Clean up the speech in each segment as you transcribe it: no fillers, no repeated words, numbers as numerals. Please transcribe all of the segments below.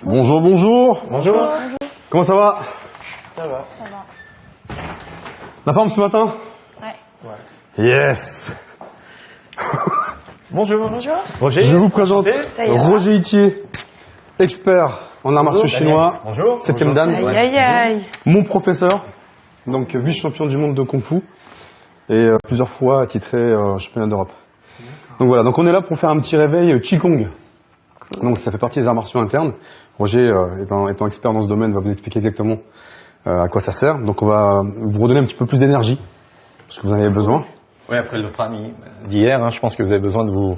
Bonjour, bonjour. Bonjour. Comment ça va? Ça va. La forme ce matin? Ouais. Yes. Bonjour. Bonjour. Roger. Je vous présente Roger Itier, expert en arts martiaux chinois. Bonjour. 7e dan. Aïe, aïe, aïe. Mon professeur, donc vice-champion du monde de Kung Fu et plusieurs fois attitré championnat d'Europe. Donc voilà, donc on est là pour faire un petit réveil Qigong. Donc ça fait partie des arts martiaux internes. Roger, étant expert dans ce domaine, va vous expliquer exactement à quoi ça sert. Donc on va vous redonner un petit peu plus d'énergie, parce que vous en avez besoin. Oui, après le prami d'hier, je pense que vous avez besoin de vous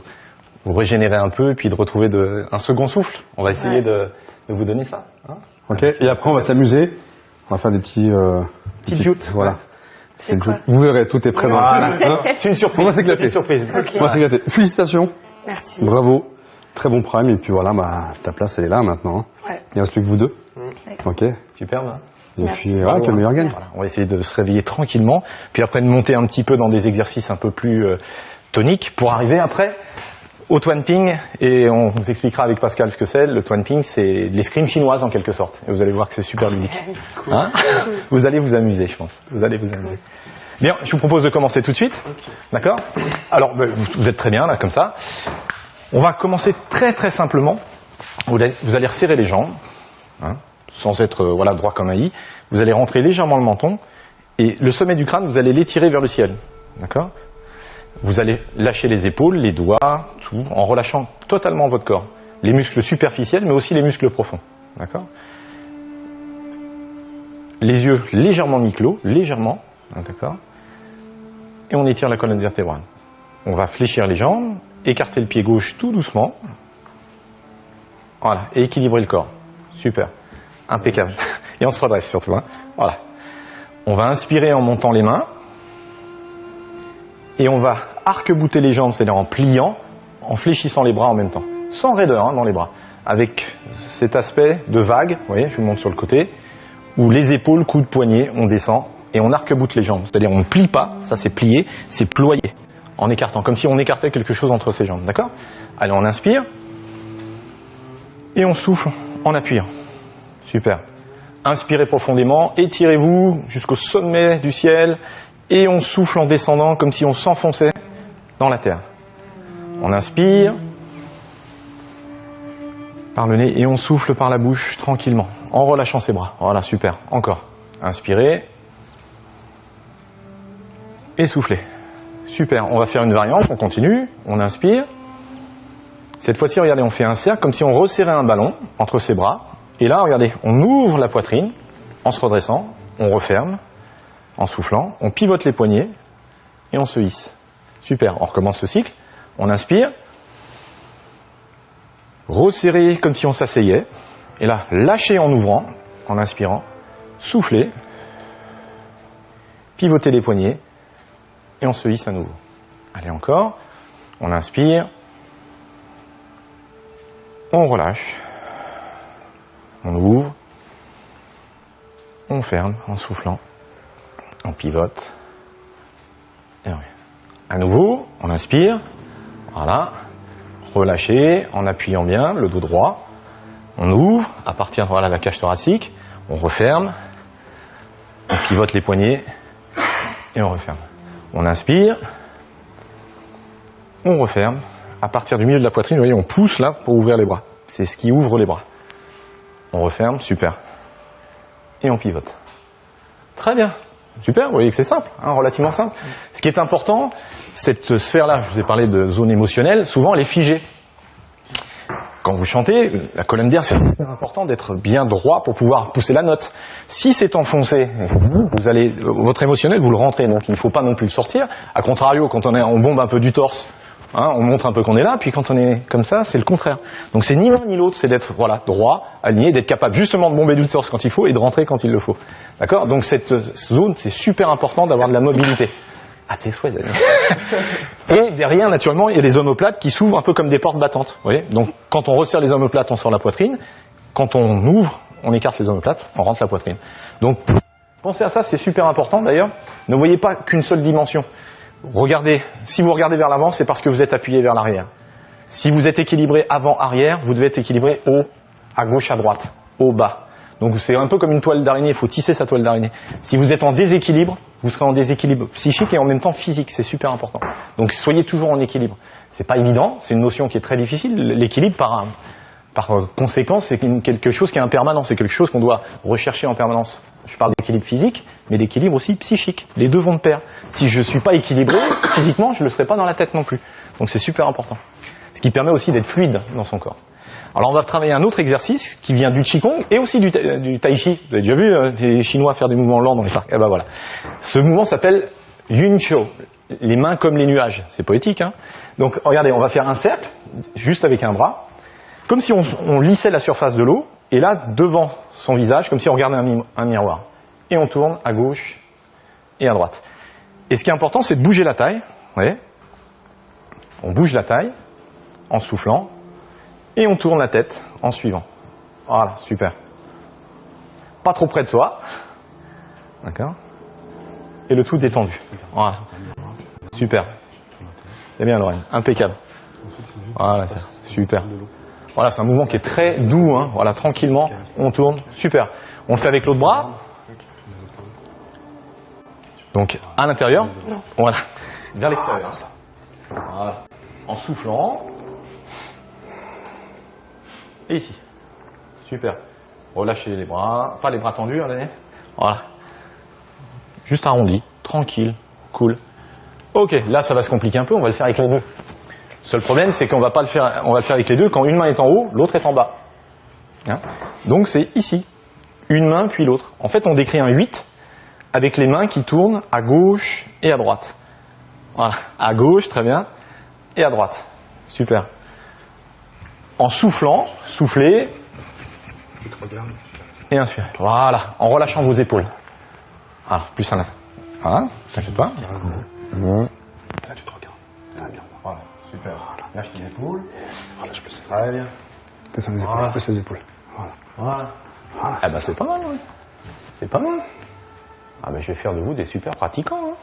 régénérer un peu et puis de retrouver un second souffle. On va essayer de vous donner ça. Ok. Et après on va s'amuser. On va faire des petits joutes. Voilà. C'est quoi? Vous verrez, tout est prêt. Voilà. C'est une surprise. On va s'éclater. C'est une surprise. Ok. On va s'éclater. Félicitations. Merci. Bravo. Très bon prime. Et puis voilà, ta place elle est là maintenant. Ouais. Il ne reste plus que vous deux. Ok. Superbe. Et Merci. puis voilà, que le meilleur gagne. Merci. On va essayer de se réveiller tranquillement, puis après de monter un petit peu dans des exercices un peu plus toniques pour arriver après au Tuan Ping, et on vous expliquera avec Pascal ce que c'est. Le Tuan Ping, c'est de l'escrime chinoise en quelque sorte, et vous allez voir que c'est super ludique. Hein? Vous allez vous amuser, je pense. Vous allez vous amuser. Bien, je vous propose de commencer tout de suite. D'accord? Alors, vous êtes très bien là, comme ça. On va commencer très très simplement. Vous allez resserrer les jambes, sans être droit comme un i. Vous allez rentrer légèrement le menton et le sommet du crâne, vous allez l'étirer vers le ciel. D'accord? Vous allez lâcher les épaules, les doigts, tout, en relâchant totalement votre corps. Les muscles superficiels, mais aussi les muscles profonds. D'accord? Les yeux légèrement mi-clos, légèrement. D'accord? Et on étire la colonne vertébrale. On va fléchir les jambes, écarter le pied gauche tout doucement. Voilà, et équilibrer le corps. Super. Impeccable. Et on se redresse surtout. Voilà. On va inspirer en montant les mains. Et on va arc-bouter les jambes, c'est-à-dire en pliant, en fléchissant les bras en même temps. Sans raideur dans les bras. Avec cet aspect de vague, vous voyez, je vous montre sur le côté, où les épaules, coudes, poignets, on descend et on arc-boute les jambes. C'est-à-dire on ne plie pas, ça c'est plier, c'est ployer. En écartant, comme si on écartait quelque chose entre ses jambes. D'accord? Allez, on inspire. Et on souffle en appuyant. Super. Inspirez profondément, étirez-vous jusqu'au sommet du ciel et on souffle en descendant comme si on s'enfonçait dans la terre. On inspire par le nez et on souffle par la bouche tranquillement en relâchant ses bras. Voilà, super. Encore. Inspirez et soufflez. Super. On va faire une variante, on continue, on inspire. Cette fois-ci, regardez, on fait un cercle comme si on resserrait un ballon entre ses bras. Et là, regardez, on ouvre la poitrine en se redressant, on referme en soufflant, on pivote les poignets et on se hisse. Super, on recommence ce cycle. On inspire, resserrer comme si on s'asseyait. Et là, lâcher en ouvrant, en inspirant, souffler, pivoter les poignets et on se hisse à nouveau. Allez, encore, on inspire. On relâche, on ouvre, on ferme en soufflant, on pivote, et on revient. À nouveau, on inspire, voilà, relâchez en appuyant bien le dos droit, on ouvre à partir de la cage thoracique, on referme, on pivote les poignets et on referme. On inspire, on referme. À partir du milieu de la poitrine, vous voyez, on pousse là pour ouvrir les bras. C'est ce qui ouvre les bras. On referme, super. Et on pivote. Très bien. Super, vous voyez que c'est simple, relativement simple. Ce qui est important, cette sphère-là, je vous ai parlé de zone émotionnelle, souvent elle est figée. Quand vous chantez, la colonne d'air, c'est super important d'être bien droit pour pouvoir pousser la note. Si c'est enfoncé, votre émotionnel, vous le rentrez, donc il ne faut pas non plus le sortir. A contrario, quand on bombe un peu du torse, on montre un peu qu'on est là, puis quand on est comme ça, c'est le contraire. Donc c'est ni l'un ni l'autre, c'est d'être droit, aligné, d'être capable justement de bomber du torse quand il faut et de rentrer quand il le faut. D'accord? Donc cette zone, c'est super important d'avoir de la mobilité. À tes souhaits, Daniel. Et derrière, naturellement, il y a les omoplates qui s'ouvrent un peu comme des portes battantes. Vous voyez? Donc quand on resserre les omoplates, on sort la poitrine. Quand on ouvre, on écarte les omoplates, on rentre la poitrine. Donc pensez à ça, c'est super important d'ailleurs. Ne voyez pas qu'une seule dimension. Regardez, si vous regardez vers l'avant, c'est parce que vous êtes appuyé vers l'arrière. Si vous êtes équilibré avant-arrière, vous devez être équilibré haut à gauche, à droite, haut, bas. Donc c'est un peu comme une toile d'araignée, il faut tisser sa toile d'araignée. Si vous êtes en déséquilibre, vous serez en déséquilibre psychique et en même temps physique, c'est super important. Donc soyez toujours en équilibre. C'est pas évident, c'est une notion qui est très difficile. L'équilibre, par conséquence, c'est quelque chose qui est impermanent, c'est quelque chose qu'on doit rechercher en permanence. Je parle d'équilibre physique, mais d'équilibre aussi psychique. Les deux vont de pair. Si je suis pas équilibré physiquement, je le serai pas dans la tête non plus. Donc c'est super important. Ce qui permet aussi d'être fluide dans son corps. Alors on va travailler un autre exercice qui vient du Qigong et aussi du Tai Chi. Vous avez déjà vu des Chinois faire des mouvements lents dans les parcs. Eh ben voilà. Ce mouvement s'appelle Yun Qiu, les mains comme les nuages. C'est poétique, hein. Donc regardez, on va faire un cercle juste avec un bras, comme si on lissait la surface de l'eau, et là devant son visage, comme si on regardait un miroir. Et on tourne à gauche et à droite. Et ce qui est important, c'est de bouger la taille. Vous voyez ? On bouge la taille en soufflant. Et on tourne la tête en suivant. Voilà, super. Pas trop près de soi. D'accord. Et le tout détendu. Voilà. Super. C'est bien, Lorraine. Impeccable. Voilà, c'est super. Voilà, c'est un mouvement qui est très doux, hein. Voilà, tranquillement. On tourne. Super. On le fait avec l'autre bras. Donc, à l'intérieur. Voilà. Vers l'extérieur. Voilà. En soufflant. Et ici. Super. Relâchez les bras. Pas les bras tendus, hein, Daniel. Voilà. Juste arrondi. Tranquille. Cool. Ok, là, ça va se compliquer un peu. On va le faire avec les deux. Seul problème, c'est qu'on va pas le faire, on va le faire avec les deux quand une main est en haut, l'autre est en bas. Hein? Donc, c'est ici. Une main, puis l'autre. En fait, on décrit un 8 avec les mains qui tournent à gauche et à droite. Voilà. À gauche, très bien. Et à droite. Super. En soufflant, soufflez. Et inspirez. Voilà. En relâchant vos épaules. Voilà. Plus à l'intérieur. Voilà. T'inquiète pas. Là, tu te regardes. Voilà. Super. Lâche tes épaules. Relâche plus. Très bien. Descends les épaules. Voilà. Baisse les épaules. Voilà. Ah ben c'est pas mal, ouais. C'est pas mal. Ah ben je vais faire de vous des super pratiquants.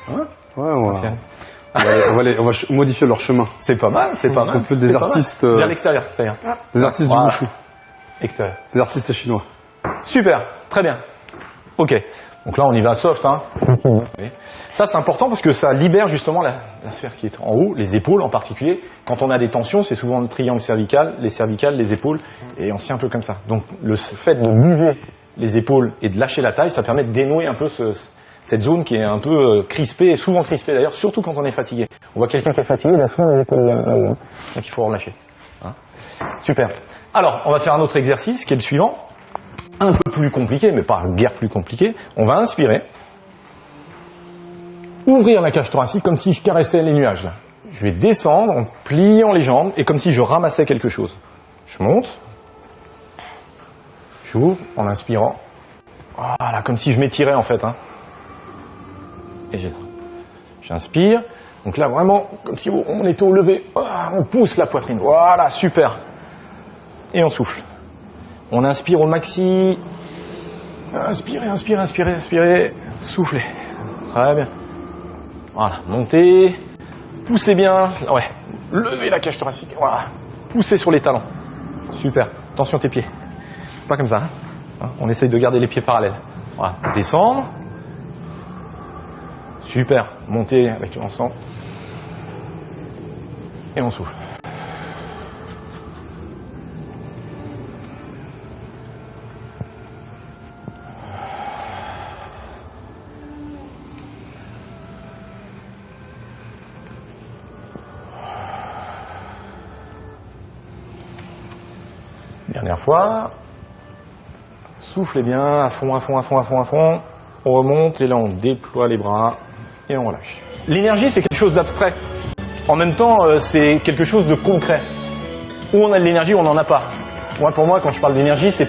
Hein. Ouais, voilà. Tiens. On va modifier leur chemin. C'est pas mal, c'est pas Parce mal. qu'on peut des C'est pas artistes, mal. Vers l'extérieur, ça y est. Des artistes Voilà. du wushu. Extérieur. Des artistes chinois. Super, très bien. Ok. Donc là on y va soft, hein. Ça c'est important parce que ça libère justement la sphère qui est en haut, les épaules en particulier. Quand on a des tensions, c'est souvent le triangle cervical, les épaules, et on se tient un peu comme ça. Donc le fait de bouger les épaules et de lâcher la taille, ça permet de dénouer un peu cette zone qui est un peu crispée, souvent crispée d'ailleurs, surtout quand on est fatigué. On voit quelqu'un qui est fatigué, il a souvent les épaules là-haut. Donc il faut relâcher. Hein. Super. Alors, on va faire un autre exercice qui est le suivant. Un peu plus compliqué, mais pas guère plus compliqué. On va inspirer. Ouvrir la cage thoracique comme si je caressais les nuages. Là. Je vais descendre en pliant les jambes et comme si je ramassais quelque chose. Je monte. J'ouvre en inspirant. Voilà, comme si je m'étirais en fait. Hein. Et j'inspire. Donc là, vraiment, comme si on était au lever. On pousse la poitrine. Voilà, super. Et on souffle. On inspire au maxi. Inspirez, inspirez, inspirez, inspirez. Soufflez. Très bien. Voilà, montez. Poussez bien. Ouais. Levez la cage thoracique. Voilà. Poussez sur les talons. Super. Attention tes pieds. Pas comme ça. Hein. On essaye de garder les pieds parallèles. Voilà. Descendre. Super. Montez avec l'ensemble. Et on souffle. Dernière fois. Soufflez bien, à fond, à fond, à fond, à fond, à fond. On remonte et là on déploie les bras et on relâche. L'énergie, c'est quelque chose d'abstrait. En même temps, c'est quelque chose de concret. Où on a de l'énergie, où on n'en a pas. Moi, pour moi, quand je parle d'énergie, il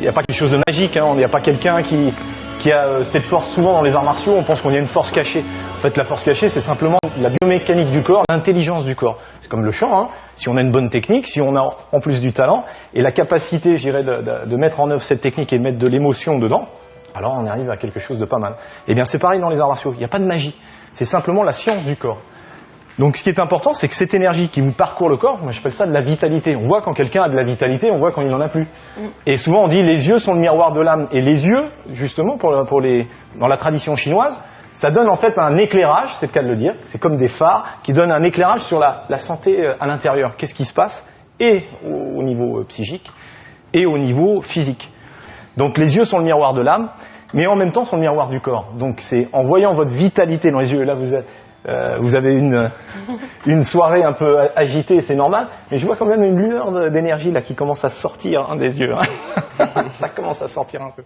n'y a pas quelque chose de magique. Hein. Il n'y a pas quelqu'un qui a cette force. Souvent dans les arts martiaux, on pense qu'on y a une force cachée. En fait, la force cachée, c'est simplement la biomécanique du corps, l'intelligence du corps. C'est comme le chant. Hein. Si on a une bonne technique, si on a en plus du talent et la capacité, je dirais, de mettre en œuvre cette technique et de mettre de l'émotion dedans, alors on arrive à quelque chose de pas mal. Eh bien, c'est pareil dans les arts martiaux. Il n'y a pas de magie. C'est simplement la science du corps. Donc ce qui est important, c'est que cette énergie qui vous parcourt le corps, moi j'appelle ça de la vitalité. On voit quand quelqu'un a de la vitalité, on voit quand il n'en a plus. Et souvent on dit les yeux sont le miroir de l'âme. Et les yeux, justement, dans la tradition chinoise, ça donne en fait un éclairage, c'est le cas de le dire, c'est comme des phares qui donnent un éclairage sur la santé à l'intérieur. Qu'est-ce qui se passe, et au niveau psychique, et au niveau physique. Donc les yeux sont le miroir de l'âme, mais en même temps sont le miroir du corps. Donc c'est en voyant votre vitalité dans les yeux, là vous avez une soirée un peu agitée, c'est normal, mais je vois quand même une lueur d'énergie là qui commence à sortir des yeux. Ça commence à sortir un peu.